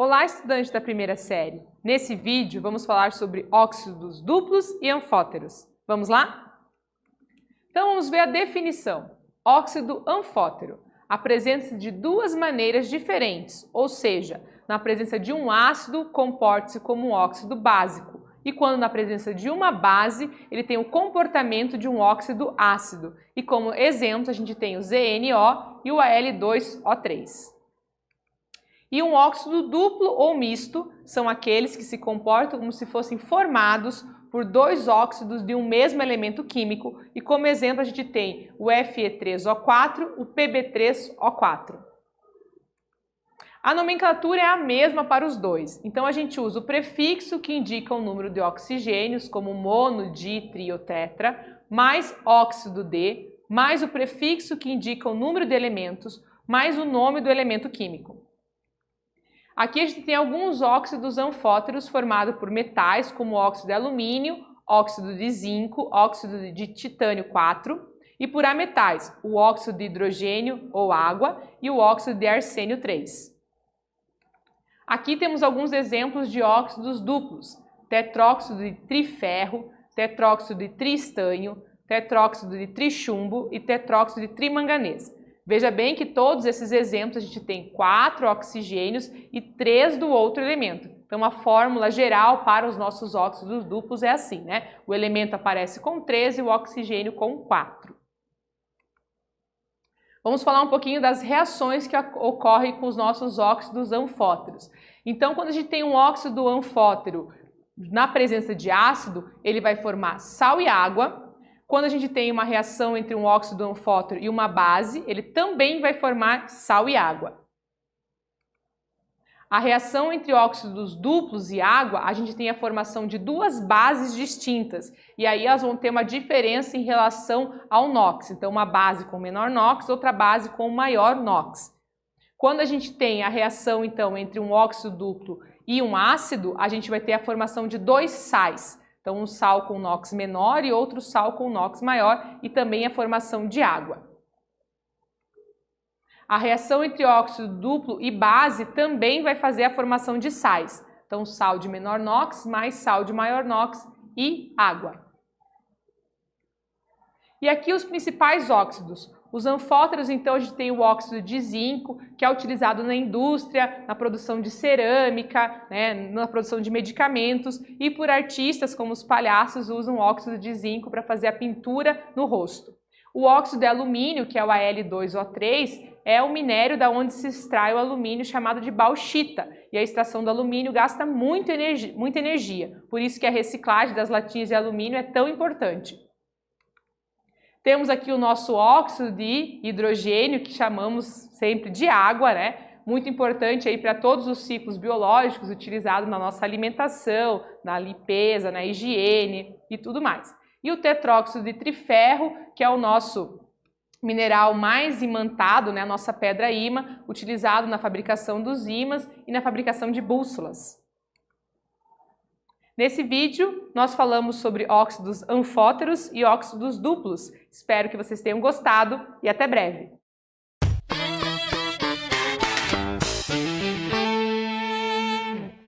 Olá, estudante da primeira série! Nesse vídeo vamos falar sobre óxidos duplos e anfóteros. Vamos lá? Então vamos ver a definição. Óxido anfótero apresenta-se de duas maneiras diferentes, ou seja, na presença de um ácido comporta-se como um óxido básico e quando na presença de uma base ele tem o comportamento de um óxido ácido e como exemplos a gente tem o ZNO e o Al2O3. E um óxido duplo ou misto são aqueles que se comportam como se fossem formados por dois óxidos de um mesmo elemento químico e como exemplo a gente tem o Fe3O4, o Pb3O4. A nomenclatura é a mesma para os dois, então a gente usa o prefixo que indica o número de oxigênios, como mono, di, tri ou tetra, mais óxido de, mais o prefixo que indica o número de elementos, mais o nome do elemento químico. Aqui a gente tem alguns óxidos anfóteros formados por metais, como o óxido de alumínio, óxido de zinco, óxido de titânio 4, e por ametais, o óxido de hidrogênio ou água e o óxido de arsênio 3. Aqui temos alguns exemplos de óxidos duplos, tetróxido de triferro, tetróxido de triestanho, tetróxido de trichumbo e tetróxido de trimanganês. Veja bem que todos esses exemplos a gente tem 4 oxigênios e 3 do outro elemento. Então a fórmula geral para os nossos óxidos duplos é assim, né? O elemento aparece com 3 e o oxigênio com 4. Vamos falar um pouquinho das reações que ocorrem com os nossos óxidos anfóteros. Então quando a gente tem um óxido anfótero na presença de ácido, ele vai formar sal e água. Quando a gente tem uma reação entre um óxido anfótero e uma base, ele também vai formar sal e água. A reação entre óxidos duplos e água, a gente tem a formação de duas bases distintas. E aí elas vão ter uma diferença em relação ao NOx. Então, uma base com menor NOx, outra base com maior NOx. Quando a gente tem a reação, então, entre um óxido duplo e um ácido, a gente vai ter a formação de dois sais. Então, um sal com NOx menor e outro sal com NOx maior e também a formação de água. A reação entre óxido duplo e base também vai fazer a formação de sais. Então, sal de menor NOx mais sal de maior NOx e água. E aqui os principais óxidos. Os anfóteros, então, a gente tem o óxido de zinco, que é utilizado na indústria, na produção de cerâmica, né, na produção de medicamentos, e por artistas, como os palhaços, usam óxido de zinco para fazer a pintura no rosto. O óxido de alumínio, que é o Al2O3, é o minério da onde se extrai o alumínio chamado de bauxita, e a extração do alumínio gasta muita energia, por isso que a reciclagem das latinhas de alumínio é tão importante. Temos aqui o nosso óxido de hidrogênio, que chamamos sempre de água, né? Muito importante aí para todos os ciclos biológicos utilizados na nossa alimentação, na limpeza, na higiene e tudo mais. E o tetróxido de triferro, que é o nosso mineral mais imantado, né? A nossa pedra ímã, utilizado na fabricação dos ímãs e na fabricação de bússolas. Nesse vídeo, nós falamos sobre óxidos anfóteros e óxidos duplos. Espero que vocês tenham gostado e até breve!